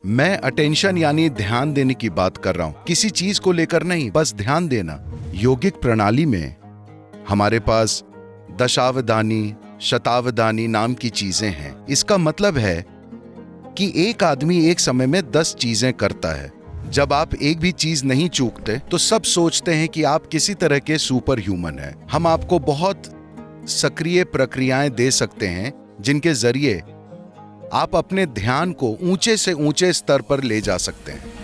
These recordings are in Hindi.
मैं अटेंशन यानी ध्यान देने की बात कर रहा हूं, किसी चीज को लेकर नहीं, बस ध्यान देना। योगिक प्रणाली में हमारे पास दशावधानी, शतावधानी नाम की चीजें हैं। इसका मतलब है कि एक आदमी एक समय में 10 चीजें करता है। जब आप एक भी चीज नहीं चूकते तो सब सोचते हैं कि आप किसी तरह के सुपर ह्यूमन हैं। हम आपको बहुत सक्रिय प्रक्रियाएं दे सकते हैं जिनके जरिए आप अपने ध्यान को ऊंचे से ऊंचे स्तर पर ले जा सकते हैं।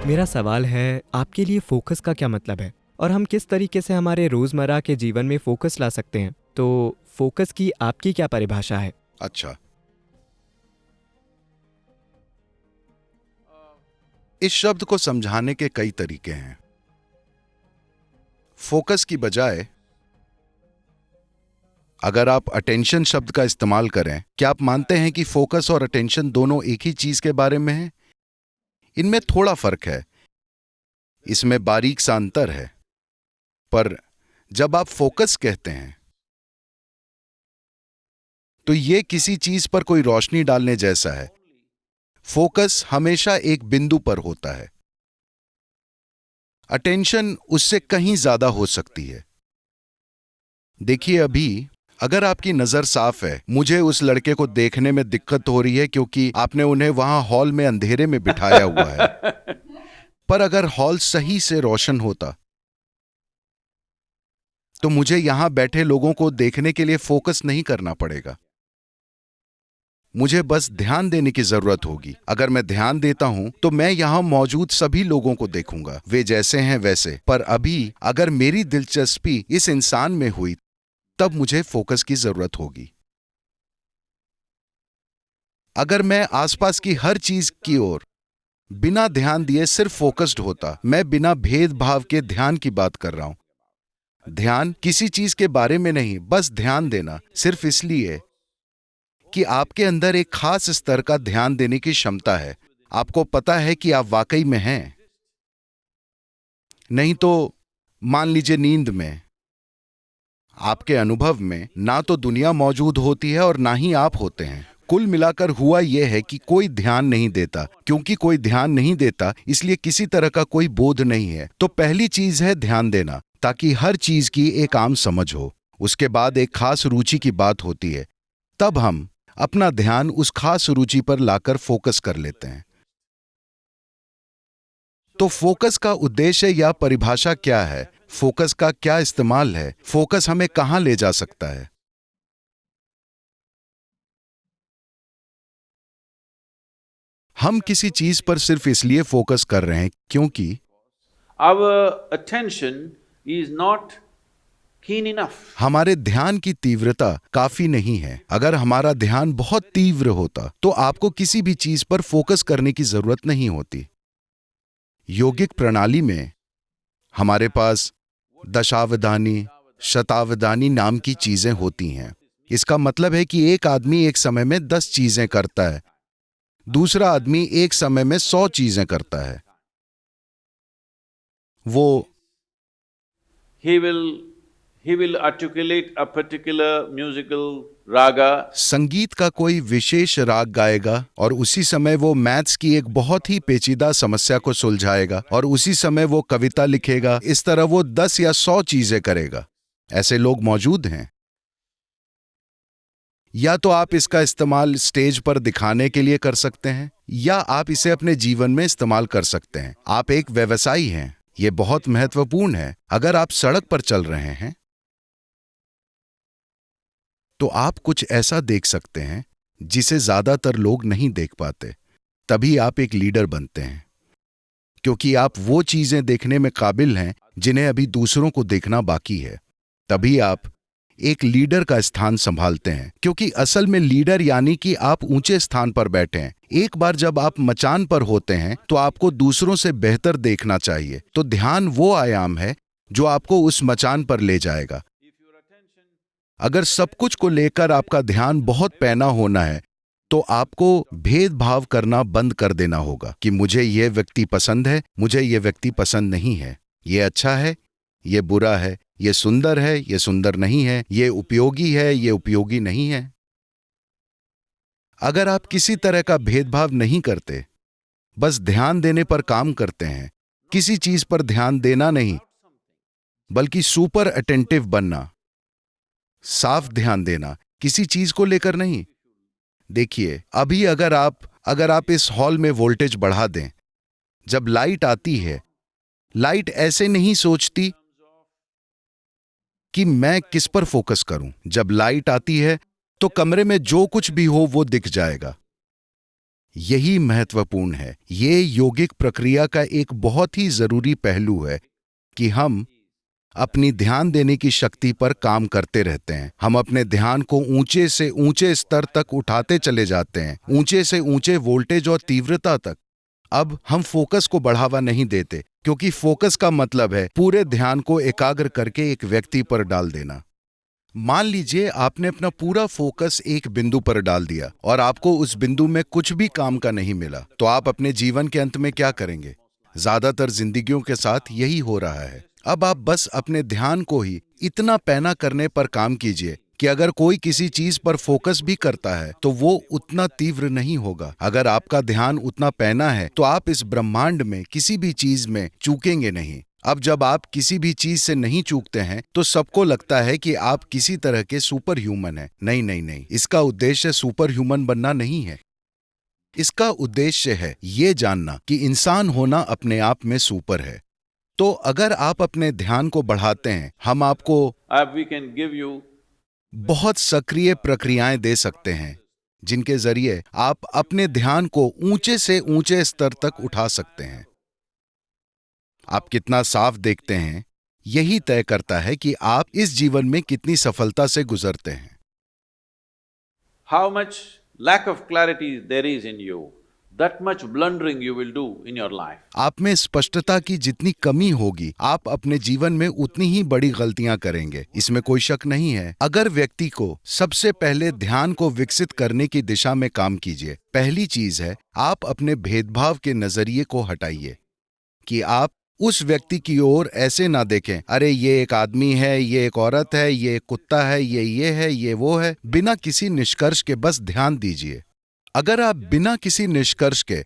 मेरा सवाल है, आपके लिए फोकस का क्या मतलब है और हम किस तरीके से हमारे रोजमर्रा के जीवन में फोकस ला सकते हैं? तो फोकस की आपकी क्या परिभाषा है? अच्छा, इस शब्द को समझाने के कई तरीके हैं। फोकस की बजाय अगर आप अटेंशन शब्द का इस्तेमाल करें, क्या आप मानते हैं कि फोकस और अटेंशन दोनों एक ही चीज के बारे में हैं? इनमें थोड़ा फर्क है, इसमें बारीक सा अंतर है। पर जब आप फोकस कहते हैं तो यह किसी चीज पर कोई रोशनी डालने जैसा है। फोकस हमेशा एक बिंदु पर होता है। अटेंशन उससे कहीं ज्यादा हो सकती है। देखिए, अभी अगर आपकी नजर साफ है, मुझे उस लड़के को देखने में दिक्कत हो रही है क्योंकि आपने उन्हें वहां हॉल में अंधेरे में बिठाया हुआ है। पर अगर हॉल सही से रोशन होता तो मुझे यहां बैठे लोगों को देखने के लिए फोकस नहीं करना पड़ेगा। मुझे बस ध्यान देने की जरूरत होगी। अगर मैं ध्यान देता हूं तो मैं यहां मौजूद सभी लोगों को देखूंगा, वे जैसे हैं वैसे। पर अभी अगर मेरी दिलचस्पी इस इंसान में हुई तब मुझे फोकस की जरूरत होगी। अगर मैं आसपास की हर चीज की ओर बिना ध्यान दिए सिर्फ फोकस्ड होता, मैं बिना भेदभाव के ध्यान की बात कर रहा हूं। ध्यान किसी चीज के बारे में नहीं, बस ध्यान देना, सिर्फ इसलिए कि आपके अंदर एक खास स्तर का ध्यान देने की क्षमता है। आपको पता है कि आप वाकई में हैं। नहीं तो मान लीजिए नींद में, आपके अनुभव में ना तो दुनिया मौजूद होती है और ना ही आप होते हैं। कुल मिलाकर हुआ यह है कि कोई ध्यान नहीं देता। क्योंकि कोई ध्यान नहीं देता, इसलिए किसी तरह का कोई बोध नहीं है। तो पहली चीज है ध्यान देना, ताकि हर चीज की एक आम समझ हो। उसके बाद एक खास रुचि की बात होती है, तब हम अपना ध्यान उस खास रुचि पर लाकर फोकस कर लेते हैं। तो फोकस का उद्देश्य या परिभाषा क्या है? फोकस का क्या इस्तेमाल है? फोकस हमें कहां ले जा सकता है? हम किसी चीज पर सिर्फ इसलिए फोकस कर रहे हैं क्योंकि our attention is not keen enough. हमारे ध्यान की तीव्रता काफी नहीं है। अगर हमारा ध्यान बहुत तीव्र होता तो आपको किसी भी चीज पर फोकस करने की जरूरत नहीं होती। योगिक प्रणाली में हमारे पास दशावधानी, शतावधानी नाम की चीजें होती हैं। इसका मतलब है कि एक आदमी एक समय में 10 चीजें करता है, दूसरा आदमी एक समय में 100 चीजें करता है। वो He will articulate a particular musical raga. संगीत का कोई विशेष राग गाएगा और उसी समय वो मैथ्स की एक बहुत ही पेचीदा समस्या को सुलझाएगा, और उसी समय वो कविता लिखेगा। इस तरह वो 10 या 100 चीजें करेगा। ऐसे लोग मौजूद हैं। या तो आप इसका इस्तेमाल स्टेज पर दिखाने के लिए कर सकते हैं, या आप इसे अपने जीवन में इस्तेमाल कर सकते हैं। आप एक व्यवसायी हैं, यह बहुत महत्वपूर्ण है। अगर आप सड़क पर चल रहे हैं तो आप कुछ ऐसा देख सकते हैं जिसे ज्यादातर लोग नहीं देख पाते। तभी आप एक लीडर बनते हैं, क्योंकि आप वो चीजें देखने में काबिल हैं जिन्हें अभी दूसरों को देखना बाकी है। तभी आप एक लीडर का स्थान संभालते हैं, क्योंकि असल में लीडर यानी कि आप ऊंचे स्थान पर बैठे हैं। एक बार जब आप मचान पर होते हैं तो आपको दूसरों से बेहतर देखना चाहिए। तो ध्यान वो आयाम है जो आपको उस मचान पर ले जाएगा। अगर सब कुछ को लेकर आपका ध्यान बहुत पैना होना है तो आपको भेदभाव करना बंद कर देना होगा कि मुझे यह व्यक्ति पसंद है, मुझे यह व्यक्ति पसंद नहीं है, ये अच्छा है, ये बुरा है, ये सुंदर है, ये सुंदर नहीं है, ये उपयोगी है, ये उपयोगी नहीं है। अगर आप किसी तरह का भेदभाव नहीं करते, बस ध्यान देने पर काम करते हैं, किसी चीज पर ध्यान देना नहीं, बल्कि सुपर अटेंटिव बनना, साफ ध्यान देना, किसी चीज को लेकर नहीं। देखिए, अभी अगर आप इस हॉल में वोल्टेज बढ़ा दें, जब लाइट आती है, लाइट ऐसे नहीं सोचती कि मैं किस पर फोकस करूं। जब लाइट आती है तो कमरे में जो कुछ भी हो वो दिख जाएगा। यही महत्वपूर्ण है। ये योगिक प्रक्रिया का एक बहुत ही जरूरी पहलू है कि हम अपनी ध्यान देने की शक्ति पर काम करते रहते हैं। हम अपने ध्यान को ऊंचे से ऊंचे स्तर तक उठाते चले जाते हैं, ऊंचे से ऊंचे वोल्टेज और तीव्रता तक। अब हम फोकस को बढ़ावा नहीं देते, क्योंकि फोकस का मतलब है पूरे ध्यान को एकाग्र करके एक व्यक्ति पर डाल देना। मान लीजिए आपने अपना पूरा फोकस एक बिंदु पर डाल दिया और आपको उस बिंदु में कुछ भी काम का नहीं मिला, तो आप अपने जीवन के अंत में क्या करेंगे? ज्यादातर जिंदगियों के साथ यही हो रहा है। अब आप बस अपने ध्यान को ही इतना पैना करने पर काम कीजिए कि अगर कोई किसी चीज पर फोकस भी करता है तो वो उतना तीव्र नहीं होगा। अगर आपका ध्यान उतना पैना है तो आप इस ब्रह्मांड में किसी भी चीज में चूकेंगे नहीं। अब जब आप किसी भी चीज से नहीं चूकते हैं तो सबको लगता है कि आप किसी तरह के सुपर ह्यूमन हैं। नहीं नहीं नहीं, इसका उद्देश्य सुपर ह्यूमन बनना नहीं है। इसका उद्देश्य है ये जानना कि इंसान होना अपने आप में सुपर है। तो अगर आप अपने ध्यान को बढ़ाते हैं, हम आपको We can give you बहुत सक्रिय प्रक्रियाएं दे सकते हैं जिनके जरिए आप अपने ध्यान को ऊंचे से ऊंचे स्तर तक उठा सकते हैं। आप कितना साफ देखते हैं, यही तय करता है कि आप इस जीवन में कितनी सफलता से गुजरते हैं। how much lack of clarity there is in you, that much blundering you will do in your life. आप में स्पष्टता की जितनी कमी होगी, आप अपने जीवन में उतनी ही बड़ी गलतियां करेंगे, इसमें कोई शक नहीं है। अगर व्यक्ति को सबसे पहले ध्यान को विकसित करने की दिशा में काम कीजिए। पहली चीज है, आप अपने भेदभाव के नजरिए को हटाइए कि आप उस व्यक्ति की ओर ऐसे ना देखें, अरे ये एक आदमी है, ये एक औरत है, ये एक कुत्ता है, ये है, ये वो है। बिना किसी निष्कर्ष के बस ध्यान दीजिए। अगर आप बिना किसी निष्कर्ष के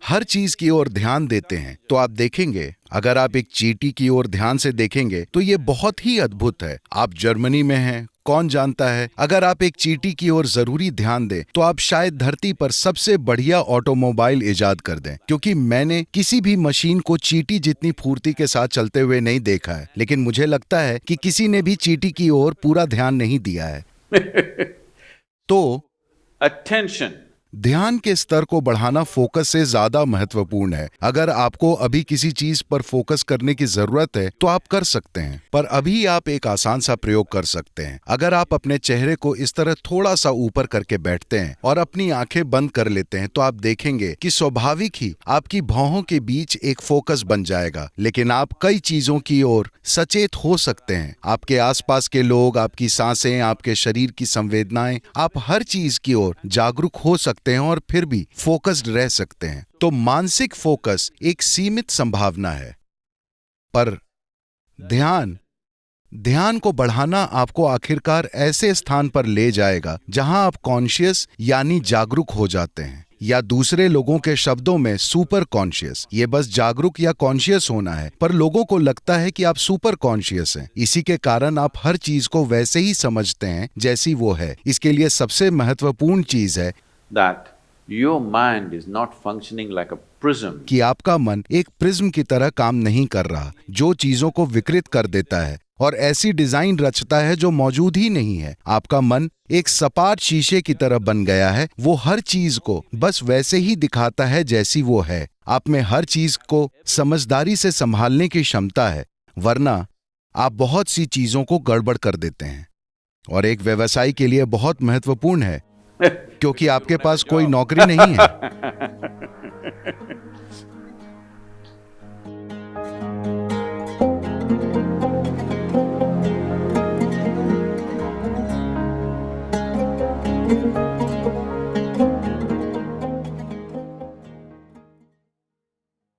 हर चीज की ओर ध्यान देते हैं तो आप देखेंगे, अगर आप एक चींटी की ओर ध्यान से देखेंगे तो ये बहुत ही अद्भुत है। आप जर्मनी में हैं, कौन जानता है, अगर आप एक चींटी की ओर जरूरी ध्यान दें तो आप शायद धरती पर सबसे बढ़िया ऑटोमोबाइल इजाद कर दें। क्योंकि मैंने किसी भी मशीन को चींटी जितनी फुर्ती के साथ चलते हुए नहीं देखा है, लेकिन मुझे लगता है कि किसी ने भी चींटी की ओर पूरा ध्यान नहीं दिया है। तो Attention. ध्यान के स्तर को बढ़ाना फोकस से ज्यादा महत्वपूर्ण है। अगर आपको अभी किसी चीज पर फोकस करने की जरूरत है तो आप कर सकते हैं, पर अभी आप एक आसान सा प्रयोग कर सकते हैं। अगर आप अपने चेहरे को इस तरह थोड़ा सा ऊपर करके बैठते हैं और अपनी आंखें बंद कर लेते हैं तो आप देखेंगे कि स्वाभाविक ही आपकी भौहों के बीच एक फोकस बन जाएगा। लेकिन आप कई चीजों की ओर सचेत हो सकते हैं। आपके आसपास के लोग, आपकी सांसें, आपके शरीर की संवेदनाएं, आप हर चीज की ओर जागरूक हो सकते हैं और फिर भी फोकस्ड रह सकते हैं। तो मानसिक फोकस एक सीमित संभावना है, पर ध्यान को बढ़ाना आपको आखिरकार ऐसे स्थान पर ले जाएगा जहां आप कॉन्शियस यानी जागरूक हो जाते हैं, या दूसरे लोगों के शब्दों में सुपर कॉन्शियस। ये बस जागरूक या कॉन्शियस होना है, पर लोगों को लगता है कि आप सुपर कॉन्शियस हैं। इसी के कारण आप हर चीज को वैसे ही समझते हैं जैसी वो है। इसके लिए सबसे महत्वपूर्ण चीज है That your mind is not functioning like a prism. कि आपका मन एक प्रिज्म की तरह काम नहीं कर रहा, जो चीजों को विकृत कर देता है और ऐसी डिजाइन रचता है जो मौजूद ही नहीं है। आपका मन एक सपाट शीशे की तरह बन गया है। वो हर चीज को बस वैसे ही दिखाता है जैसी वो है। आप में हर चीज को समझदारी से संभालने की क्षमता है, वरना आप बहुत सी चीजों को गड़बड़ कर देते हैं। और एक व्यवसायी के लिए बहुत महत्वपूर्ण है, क्योंकि आपके पास कोई नौकरी नहीं है।